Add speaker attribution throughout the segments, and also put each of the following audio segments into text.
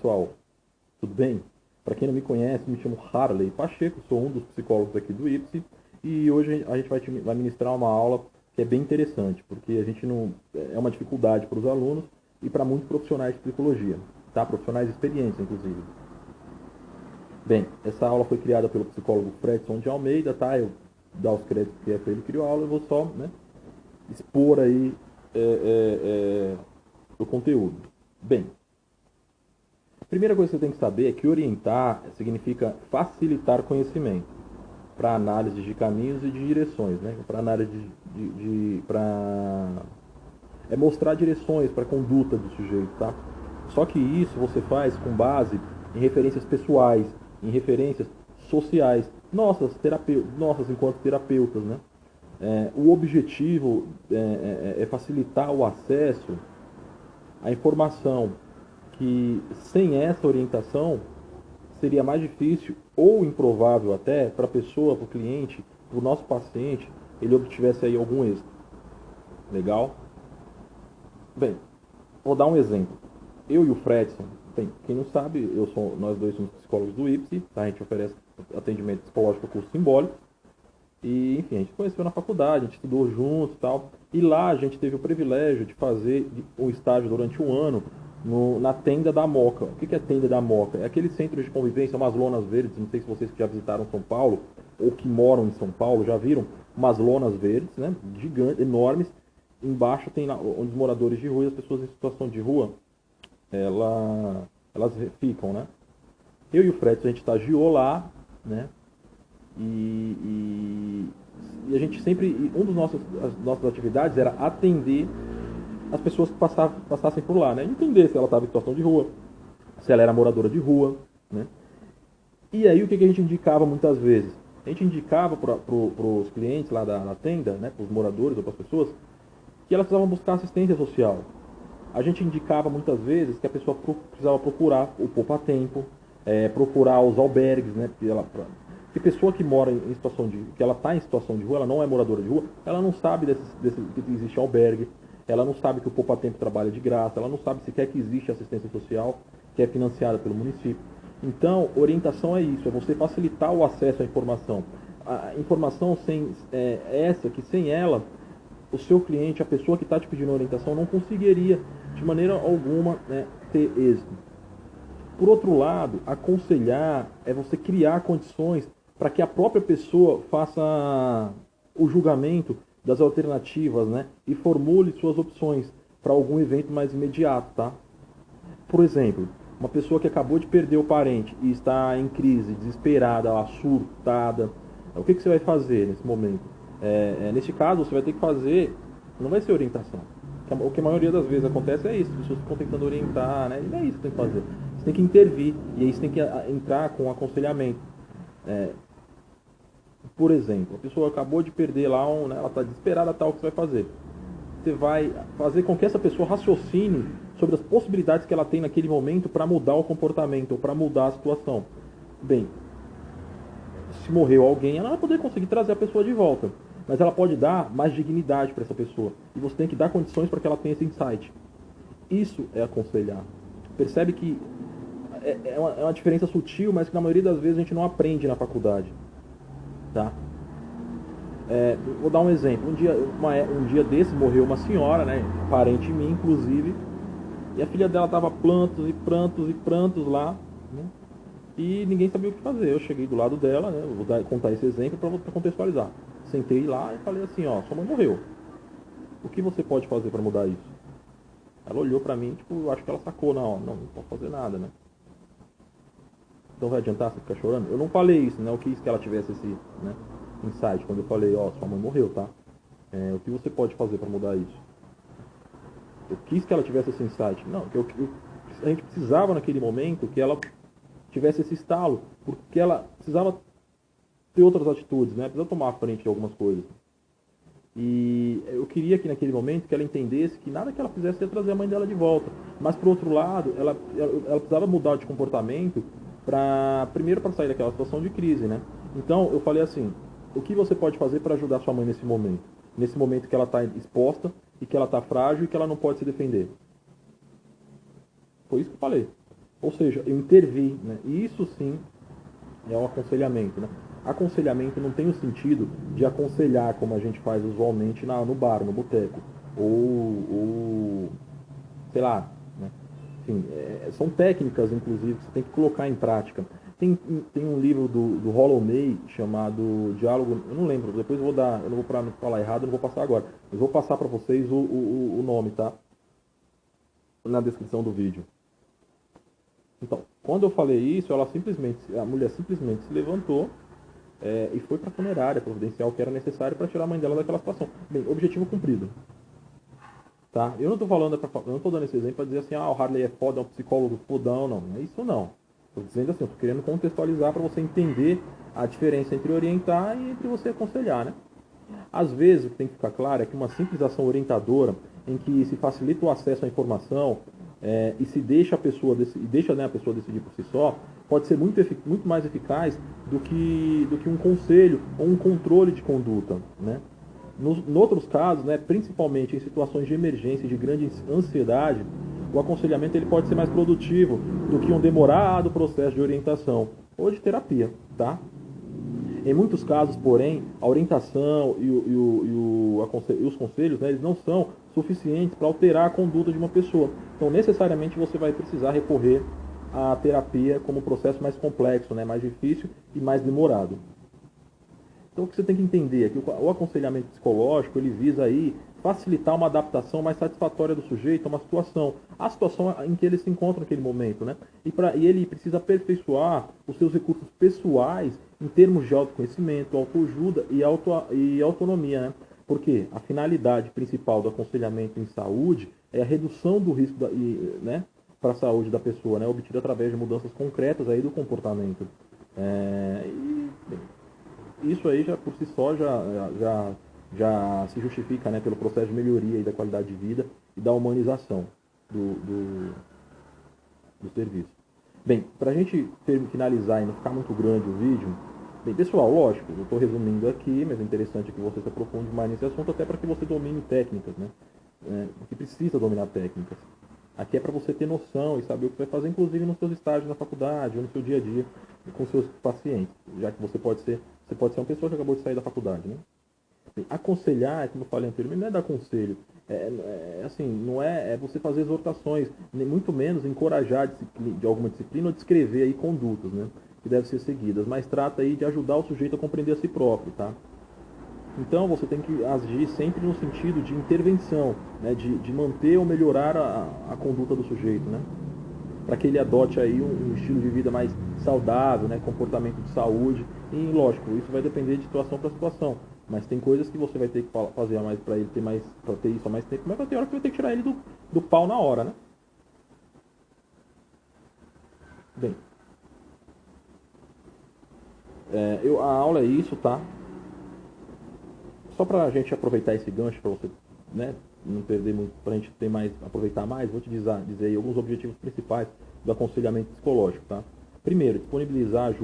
Speaker 1: Pessoal, tudo bem? Para quem não me conhece, me chamo Harley Pacheco, sou um dos psicólogos aqui do IPSE e hoje a gente vai ministrar uma aula que é bem interessante, porque a gente não é uma dificuldade para os alunos e para muitos profissionais de psicologia, tá? Profissionais experientes, inclusive. Bem, essa aula foi criada pelo psicólogo Fredson de Almeida, tá? Eu dar os créditos que é para ele criou a aula, eu vou só, né, expor aí o conteúdo. Bem, a primeira coisa que você tem que saber é que orientar significa facilitar conhecimento para análise de caminhos e de direções, né? Para análise para mostrar direções para a conduta do sujeito, tá? Só que isso você faz com base em referências pessoais, em referências sociais, nossas enquanto terapeutas, né? O objetivo é facilitar o acesso à informação que sem essa orientação seria mais difícil ou improvável até para a pessoa, para o cliente, para o nosso paciente, ele obtivesse aí algum êxito. Legal? Bem, vou dar um exemplo. Eu e o Fredson, quem não sabe, nós dois somos psicólogos do IPSE, tá? A gente oferece atendimento psicológico por curso simbólico. E, enfim, a gente se conheceu na faculdade, a gente estudou junto e tal. E lá a gente teve o privilégio de fazer um estágio durante um ano na tenda da Moca. O que é a tenda da Moca? É aquele centro de convivência, umas lonas verdes. Não sei se vocês que já visitaram São Paulo ou que moram em São Paulo já viram umas lonas verdes, né? Gigantes, enormes. Embaixo tem onde os moradores de rua e as pessoas em situação de rua, elas ficam, né? Eu e o Fred, a gente estagiou lá, né? E a gente sempre, as nossas atividades era atender as pessoas que passassem por lá, né? Entender se ela estava em situação de rua, se ela era moradora de rua, né? E aí o que a gente indicava muitas vezes? A gente indicava para os clientes lá da tenda, né? Para os moradores ou para as pessoas, que elas precisavam buscar assistência social. A gente indicava muitas vezes que a pessoa precisava procurar o poupa-tempo, procurar os albergues, né? Porque pessoa que mora em situação que ela está em situação de rua, ela não é moradora de rua, ela não sabe que existe albergue, ela não sabe que o poupa-tempo trabalha de graça, ela não sabe sequer que existe assistência social, que é financiada pelo município. Então, orientação é isso, é você facilitar o acesso à informação. A informação que sem ela, o seu cliente, a pessoa que está te pedindo orientação, não conseguiria, de maneira alguma, né, ter êxito. Por outro lado, aconselhar é você criar condições para que a própria pessoa faça o julgamento das alternativas, né, e formule suas opções para algum evento mais imediato, tá? Por exemplo, uma pessoa que acabou de perder o parente e está em crise, desesperada, surtada, o que você vai fazer nesse momento? Nesse caso, você vai ter que fazer, não vai ser orientação. O que a maioria das vezes acontece é isso, as pessoas ficam tentando orientar, né? E não é isso que tem que fazer. Você tem que intervir, e aí você tem que entrar com aconselhamento. Por exemplo, a pessoa acabou de perder lá, né, ela está desesperada, tal, o que você vai fazer? Você vai fazer com que essa pessoa raciocine sobre as possibilidades que ela tem naquele momento para mudar o comportamento ou para mudar a situação. Bem, se morreu alguém, ela vai poder conseguir trazer a pessoa de volta, mas ela pode dar mais dignidade para essa pessoa e você tem que dar condições para que ela tenha esse insight. Isso é aconselhar. Percebe que é uma diferença sutil, mas que na maioria das vezes a gente não aprende na faculdade, tá? Vou dar um exemplo. Um dia desse morreu uma senhora, né, parente em mim, inclusive, e a filha dela tava plantos e prantos e prantos lá, né, e ninguém sabia o que fazer. Eu cheguei do lado dela, né, vou contar esse exemplo para contextualizar. Sentei lá e falei assim, ó, sua mãe morreu. O que você pode fazer para mudar isso? Ela olhou para mim, tipo, eu acho que ela sacou, não posso fazer nada, né? Então vai adiantar você ficar chorando? Eu não falei isso, né? Eu quis que ela tivesse esse, né, insight quando eu falei, ó, sua mãe morreu, tá? O que você pode fazer para mudar isso? Eu quis que ela tivesse esse insight. Não, a gente precisava naquele momento que ela tivesse esse estalo, porque ela precisava ter outras atitudes, né? Precisava tomar a frente de algumas coisas. E eu queria que naquele momento que ela entendesse que nada que ela fizesse ia trazer a mãe dela de volta. Mas por outro lado, ela precisava mudar de comportamento primeiro para sair daquela situação de crise, né? Então eu falei assim, o que você pode fazer para ajudar sua mãe nesse momento? Nesse momento que ela está exposta e que ela está frágil e que ela não pode se defender. Foi isso que eu falei. Ou seja, eu intervir, né? E isso sim é um aconselhamento, né? Aconselhamento não tem o sentido de aconselhar como a gente faz usualmente no bar, no boteco, ou sei lá, né? Enfim, são técnicas, inclusive, que você tem que colocar em prática. Tem um livro do Rollo May chamado Diálogo, eu não lembro, depois eu vou dar, eu não vou falar errado, eu não vou passar agora, mas vou passar para vocês o nome, tá? Na descrição do vídeo. Então, quando eu falei isso, a mulher simplesmente se levantou e foi para a funerária providencial que era necessário para tirar a mãe dela daquela situação. Bem, objetivo cumprido. Tá? Eu não estou falando, eu não estou dando esse exemplo para dizer assim, o Harley é foda, é um psicólogo fodão, não. Não é isso não. Estou dizendo assim, estou querendo contextualizar para você entender a diferença entre orientar e entre você aconselhar, né? Às vezes, o que tem que ficar claro é que uma simples ação orientadora, em que se facilita o acesso à informação e se deixa a pessoa né, a pessoa decidir por si só, pode ser muito mais eficaz do que um conselho ou um controle de conduta, né? Nos outros casos, né, principalmente em situações de emergência e de grande ansiedade, o aconselhamento ele pode ser mais produtivo do que um demorado processo de orientação ou de terapia, tá? Em muitos casos, porém, a orientação e os conselhos, né, eles não são suficientes para alterar a conduta de uma pessoa. Então, necessariamente, você vai precisar recorrer à terapia como um processo mais complexo, né, mais difícil e mais demorado. Então, o que você tem que entender é que o aconselhamento psicológico ele visa aí facilitar uma adaptação mais satisfatória do sujeito a uma situação, a situação em que ele se encontra naquele momento, né? E ele precisa aperfeiçoar os seus recursos pessoais em termos de autoconhecimento, autoajuda e autonomia, né? Porque a finalidade principal do aconselhamento em saúde é a redução do risco né, para a saúde da pessoa, né? Obtida através de mudanças concretas aí do comportamento. Bem, isso aí já por si só já se justifica, né, pelo processo de melhoria da qualidade de vida e da humanização do serviço. Bem, para a gente finalizar e não ficar muito grande o vídeo, bem, pessoal, lógico, eu estou resumindo aqui, mas é interessante que você se aprofunde mais nesse assunto, até para que você domine técnicas, né? Porque precisa dominar técnicas. Aqui é para você ter noção e saber o que vai fazer, inclusive nos seus estágios na faculdade ou no seu dia a dia com seus pacientes, já que você pode ser uma pessoa que acabou de sair da faculdade, né? Aconselhar, como eu falei anteriormente, não é dar conselho. Assim, não é você fazer exortações, nem muito menos encorajar de alguma disciplina ou descrever aí condutas, né, que devem ser seguidas, mas trata aí de ajudar o sujeito a compreender a si próprio, tá? Então você tem que agir sempre no sentido de intervenção, né, de manter ou melhorar a conduta do sujeito, né? Para que ele adote aí um estilo de vida mais saudável, né, comportamento de saúde. E lógico, isso vai depender de situação para situação. Mas tem coisas que você vai ter que fazer a mais para ele ter mais, para ter isso há mais tempo, mas vai ter hora que vai ter que tirar ele do pau na hora, né? Bem, a aula é isso, tá? Só para a gente aproveitar esse gancho para você, né, não perder muito, para a gente ter mais, aproveitar mais, vou te dizer aí alguns objetivos principais do aconselhamento psicológico, tá? Primeiro, disponibilizar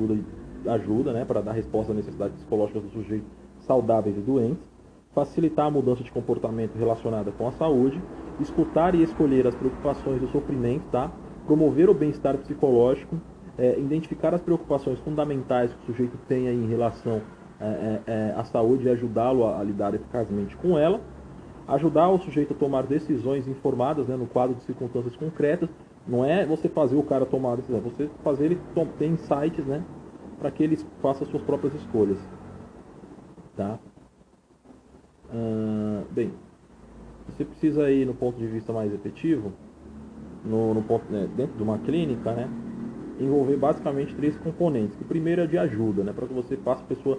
Speaker 1: ajuda, né, para dar resposta às necessidades psicológicas do sujeito saudáveis e doentes, facilitar a mudança de comportamento relacionada com a saúde, escutar e escolher as preocupações e o sofrimento, tá? Promover o bem-estar psicológico, identificar as preocupações fundamentais que o sujeito tem aí em relação à saúde e ajudá-lo a lidar eficazmente com ela, ajudar o sujeito a tomar decisões informadas, né, no quadro de circunstâncias concretas. Não é você fazer o cara tomar a decisão, é você fazer ele ter insights, né, para que ele faça suas próprias escolhas. Tá? Bem, você precisa ir no ponto de vista mais efetivo, no ponto, né, dentro de uma clínica, né, envolver basicamente três componentes. O primeiro é de ajuda, né, para que você faça a pessoa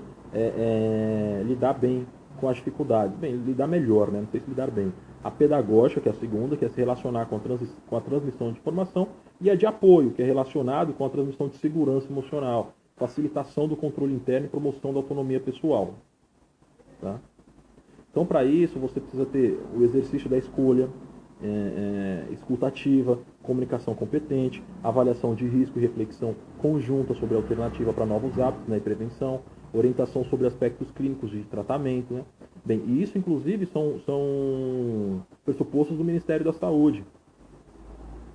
Speaker 1: lidar bem com as dificuldades. Bem, lidar melhor, né, não sei se lidar bem. A pedagógica, que é a segunda, que é se relacionar com a transmissão de informação. E a de apoio, que é relacionado com a transmissão de segurança emocional, facilitação do controle interno e promoção da autonomia pessoal. Tá? Então, para isso, você precisa ter o exercício da escolha, escuta ativa, comunicação competente, avaliação de risco e reflexão conjunta sobre a alternativa para novos hábitos, né, e prevenção, orientação sobre aspectos clínicos de tratamento. Né? Bem, e isso, inclusive, são pressupostos do Ministério da Saúde.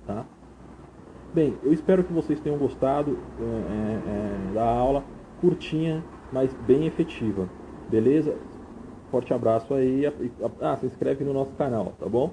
Speaker 1: Tá? Bem, eu espero que vocês tenham gostado da aula, curtinha, mas bem efetiva. Beleza? Forte abraço aí. Se inscreve no nosso canal, tá bom?